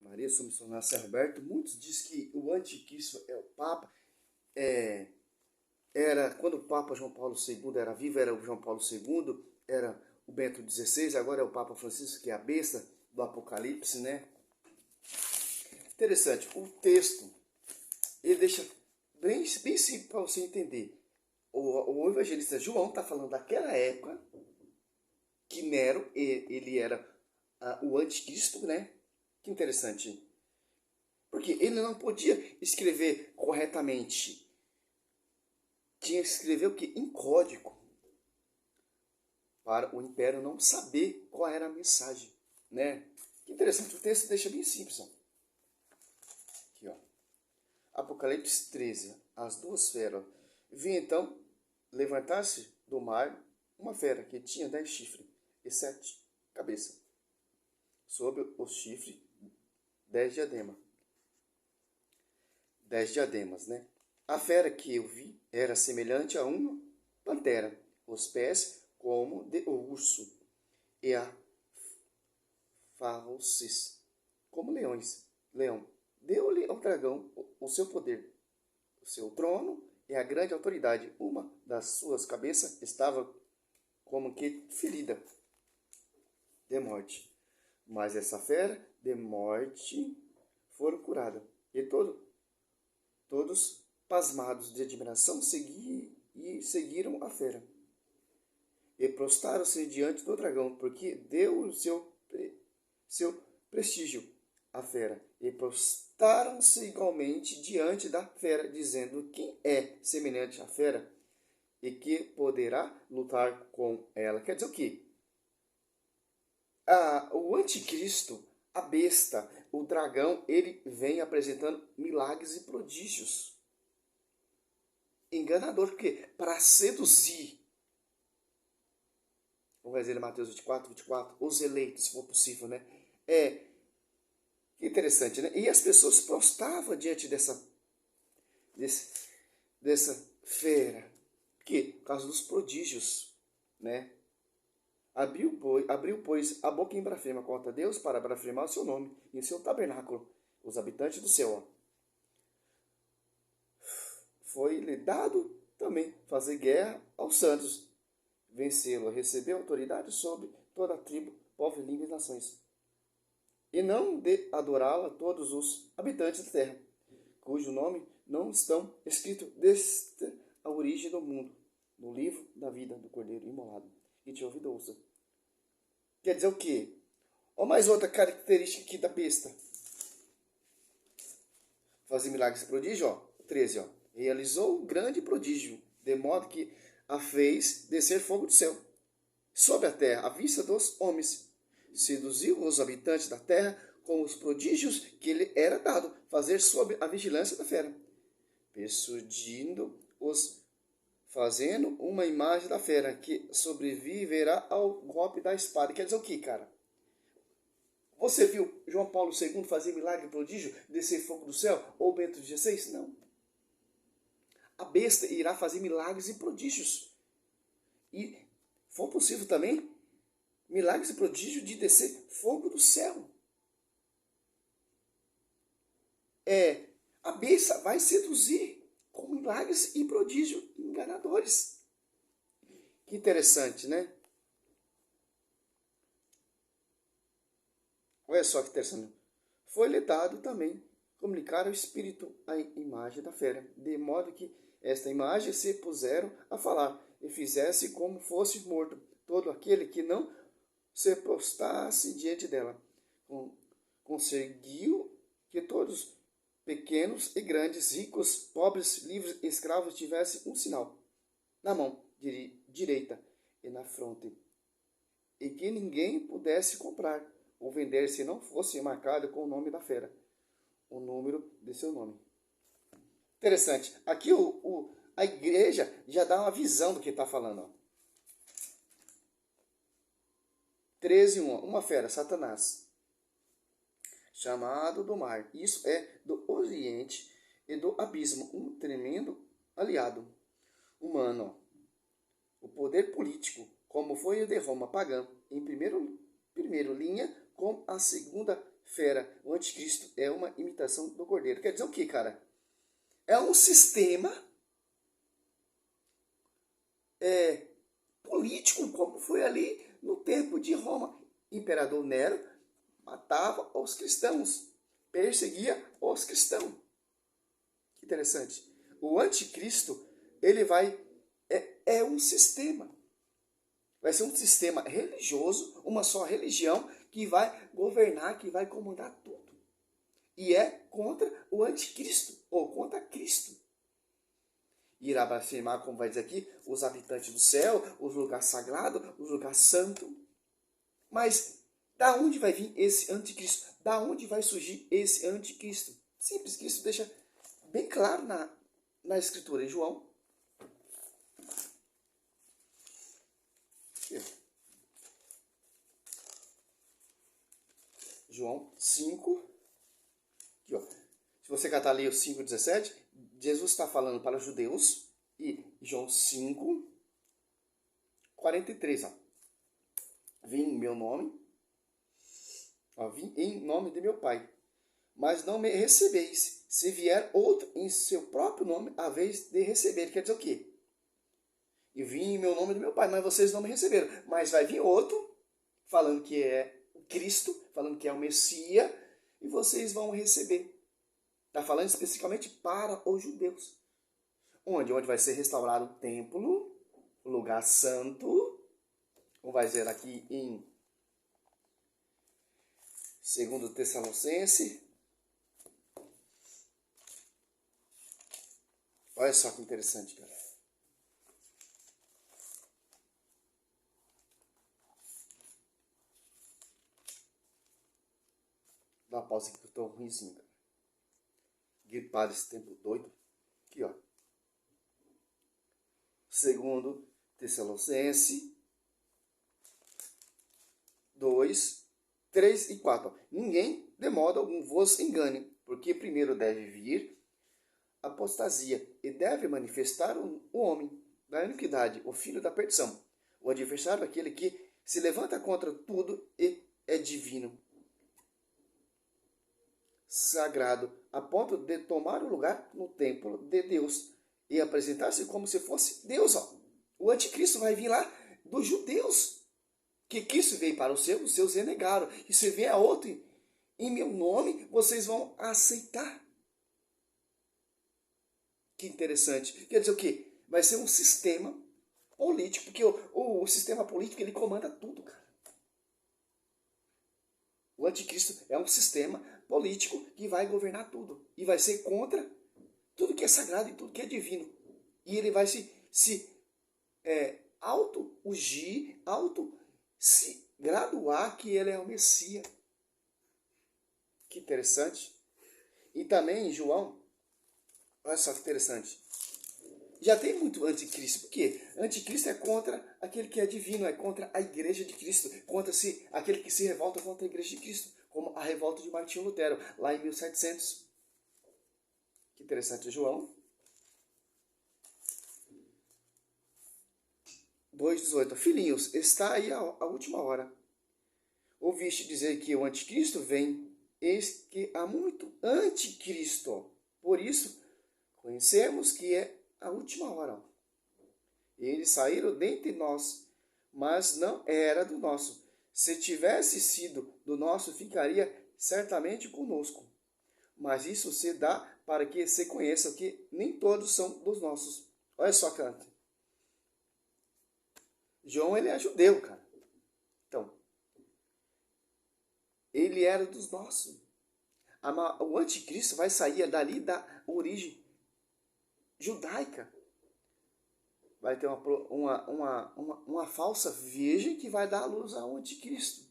Maria, sou missionário Serra Alberto. Muitos dizem que o anticristo é o Papa. Era quando o Papa João Paulo II era vivo, era o João Paulo II, era o Bento XVI, agora é o Papa Francisco, que é a besta do Apocalipse, né? Interessante, o texto, ele deixa bem simples para você entender. O evangelista João está falando daquela época que Nero, ele era o anticristo, né? Que interessante. Porque ele não podia escrever corretamente. Tinha que escrever o que? Em código. Para o império não saber qual era a mensagem, né? Que interessante, o texto deixa bem simples. Ó. Aqui, ó. Apocalipse 13, as duas feras. Vi então levantar-se do mar uma fera que tinha 10 chifres e 7 cabeças. Sobre os chifres, 10 diademas. 10 diademas, né? A fera que eu vi era semelhante a uma pantera, os pés como de urso, e a fauces como leões. Leão deu-lhe ao dragão o seu poder, o seu trono e a grande autoridade. Uma das suas cabeças estava como que ferida de morte, mas essa fera de morte foram curada. E todos pasmados de admiração seguiram a fera. E prostaram-se diante do dragão, porque deu o seu prestígio à fera. E prostaram-se igualmente diante da fera, dizendo: quem é semelhante à fera e que poderá lutar com ela? Quer dizer o quê? O anticristo, a besta, o dragão, ele vem apresentando milagres e prodígios. Enganador, porque para seduzir, vamos ver Mateus 24, os eleitos, se for possível, né? Interessante, né? E as pessoas prostravam diante dessa fera. Por quê? Por causa dos prodígios, né? Abriu, pois, a boca em blasfema contra Deus para blasfemar o seu nome e o seu tabernáculo, os habitantes do céu. Ó. Foi-lhe dado também fazer guerra aos santos, vencê-lo, recebeu autoridade sobre toda a tribo, povo, língua e nações. E não de adorá-la todos os habitantes da terra, cujo nome não estão escritos desde a origem do mundo, no livro da vida do Cordeiro imolado. E te ouvido ouça. Quer dizer o quê? Olha mais outra característica aqui da besta. Fazer milagres e prodígio, ó. 13, ó. Realizou um grande prodígio, de modo que a fez descer fogo do céu sobre a terra, à vista dos homens. Seduziu os habitantes da terra com os prodígios que lhe era dado fazer sob a vigilância da fera, persuadindo-os, fazendo uma imagem da fera que sobreviverá ao golpe da espada. Quer dizer o que, cara? Você viu João Paulo II fazer milagre e prodígio, descer fogo do céu? Ou Bento XVI? Não. A besta irá fazer milagres e prodígios. E for possível também, milagres e prodígios de descer fogo do céu. A besta vai seduzir com milagres e prodígios enganadores. Que interessante, né? Olha só que interessante. Foi-lhe dado também comunicar ao espírito a imagem da fera, de modo que esta imagem se puseram a falar e fizesse como fosse morto todo aquele que não se prostrasse diante dela. Conseguiu que todos, pequenos e grandes, ricos, pobres, livres e escravos, tivessem um sinal na mão direita e na fronte, e que ninguém pudesse comprar ou vender se não fosse marcado com o nome da fera, o número de seu nome. Interessante. Aqui a igreja já dá uma visão do que está falando. Ó. 13:1. Uma fera, Satanás, chamado do mar. Isso é do Oriente e do abismo. Um tremendo aliado humano. Ó. O poder político, como foi o de Roma pagã, em primeiro linha, com a segunda fera. O anticristo é uma imitação do cordeiro. Quer dizer o que, cara? É um sistema político, como foi ali no tempo de Roma. Imperador Nero matava os cristãos, perseguia os cristãos. Que interessante. O anticristo, ele vai... É um sistema. Vai ser um sistema religioso, uma só religião, que vai governar, que vai comandar tudo. E é contra o anticristo, ou contra Cristo. Irá blasfemar, como vai dizer aqui, os habitantes do céu, os lugares sagrados, os lugares santos. Mas da onde vai vir esse anticristo? Da onde vai surgir esse anticristo? Simples, que isso deixa bem claro na escritura em João. João 5. Aqui, ó. Se você catar ali o 5,17, Jesus está falando para os judeus. E João 5, 43. Ó. Vim em meu nome. Ó, vim em nome de meu Pai. Mas não me recebeis. Se vier outro em seu próprio nome, a vez de receber. Quer dizer o quê? E vim em meu nome do meu Pai, mas vocês não me receberam. Mas vai vir outro, falando que é o Cristo, falando que é o Messias, e vocês vão receber. Está falando especificamente para os judeus. Onde vai ser restaurado o templo, o lugar santo, como vai dizer aqui em 2 Tessalonicenses. Olha só que interessante, cara. Dá uma pausa aqui que eu estou ruimzinho, cara. Gripado esse tempo doido. Aqui, ó. 2 Tessalonicenses 2, 3 e 4. Ninguém, de modo algum, vos engane, porque primeiro deve vir a apostasia, e deve manifestar o homem da iniquidade, o filho da perdição, o adversário, aquele que se levanta contra tudo e é divino, sagrado, a ponto de tomar o lugar no templo de Deus e apresentar-se como se fosse Deus. Ó. O anticristo vai vir lá dos judeus, que Cristo veio para os seus renegaram. E se vier outro em meu nome, vocês vão aceitar. Que interessante. Quer dizer o quê? Vai ser um sistema político, porque o sistema político ele comanda tudo, cara. O anticristo é um sistema político que vai governar tudo. E vai ser contra tudo que é sagrado e tudo que é divino. E ele vai se auto-ungir, se graduar que ele é o Messias. Que interessante. E também em João, olha só que interessante. Já tem muito anticristo. Por quê? Anticristo é contra aquele que é divino, é contra a igreja de Cristo, contra aquele que se revolta contra a igreja de Cristo, como a revolta de Martinho Lutero, lá em 1700. Que interessante, João 2,18. Filhinhos, está aí a última hora. Ouviste dizer que o anticristo vem, eis que há muito anticristo. Por isso, conhecemos que é a última hora. Eles saíram dentre nós, mas não era do nosso. Se tivesse sido do nosso, ficaria certamente conosco. Mas isso se dá para que se conheça que nem todos são dos nossos. Olha só, cara. João, ele é judeu, cara. Então, ele era dos nossos. O anticristo vai sair dali da origem judaica. Vai ter uma falsa virgem que vai dar a luz ao anticristo.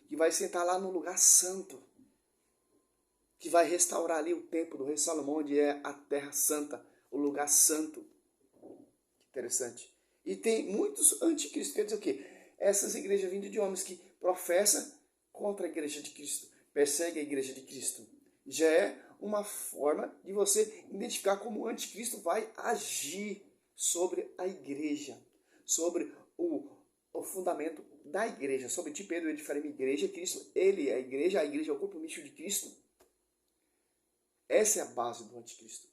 Que vai sentar lá no lugar santo. Que vai restaurar ali o templo do rei Salomão, onde é a terra santa, o lugar santo. Interessante. E tem muitos anticristos. Quer dizer o quê? Essas igrejas vindas de homens que professam contra a igreja de Cristo, perseguem a igreja de Cristo. Já é uma forma de você identificar como o anticristo vai agir sobre a igreja, sobre o fundamento da igreja. Sobre ti, Pedro, edificarei minha igreja. Cristo, ele é a igreja é o corpo místico de Cristo. Essa é a base do anticristo.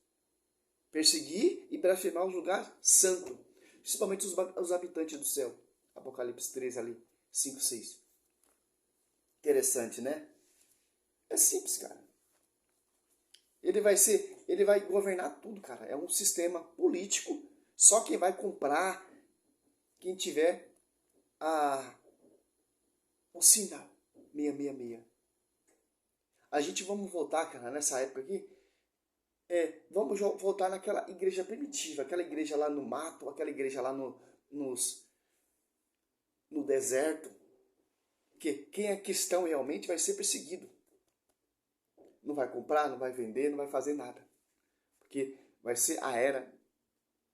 Perseguir e blasfemar os lugares santos, principalmente os habitantes do céu. Apocalipse 13 ali, 5, 6. Interessante, né? É simples, cara. Ele vai governar tudo, cara. É um sistema político. Só quem vai comprar, quem tiver o sinal 666. A gente vamos voltar, cara, nessa época aqui. Vamos voltar naquela igreja primitiva, aquela igreja lá no mato, aquela igreja lá no deserto. Que quem é cristão realmente vai ser perseguido. Não vai comprar, não vai vender, não vai fazer nada. Porque vai ser a era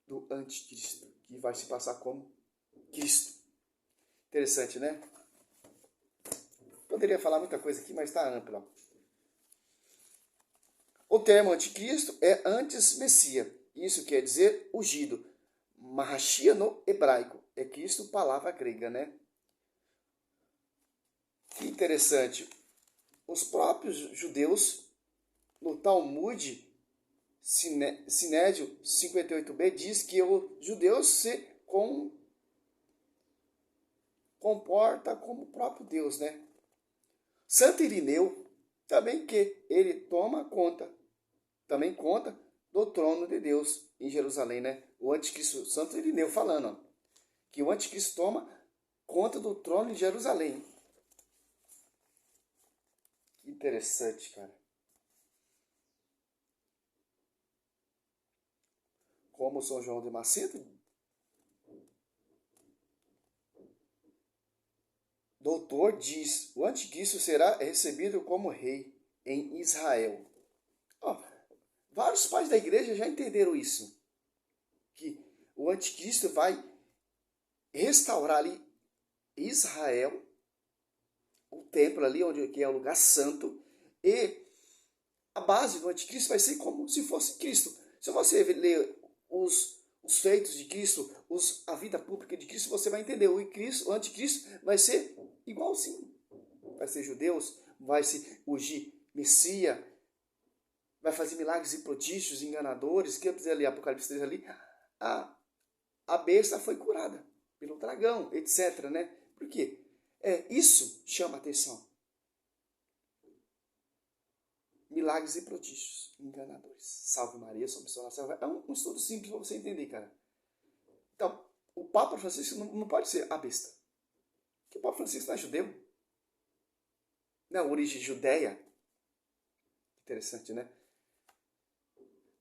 do anticristo, que vai se passar como Cristo. Interessante, né? Poderia falar muita coisa aqui, mas está amplo. O termo anticristo é antes Messias. Isso quer dizer ungido. Mahashia no hebraico. É Cristo, palavra grega, né? Que interessante. Os próprios judeus, no Talmud, Sinédio 58b, diz que o judeu se comporta como o próprio Deus, né? Santo Irineu, também que ele também conta do trono de Deus em Jerusalém, né? O anticristo, Santo Irineu falando, ó, que o anticristo toma conta do trono em Jerusalém. Que interessante, cara. Como São João de Macedo, doutor diz, o anticristo será recebido como rei em Israel. Ó, vários pais da igreja já entenderam isso. Que o anticristo vai restaurar ali Israel, o templo ali, que é o lugar santo, e a base do anticristo vai ser como se fosse Cristo. Se você ler os feitos de Cristo, a vida pública de Cristo, você vai entender. O anticristo vai ser igualzinho. Vai ser judeus, vai se ungir Messias, vai fazer milagres e prodígios, enganadores. Que eu dizer ali, Apocalipse 3 ali, a besta foi curada pelo dragão, etc, né? Por quê? Isso chama atenção. Milagres e prodígios, enganadores. Salve Maria, sua missão na salva. É um estudo simples para você entender, cara. Então, o Papa Francisco não pode ser a besta. Porque o Papa Francisco não é judeu. Não, origem judeia. Interessante, né?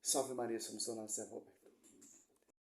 Salve Maria, sua missão na salva.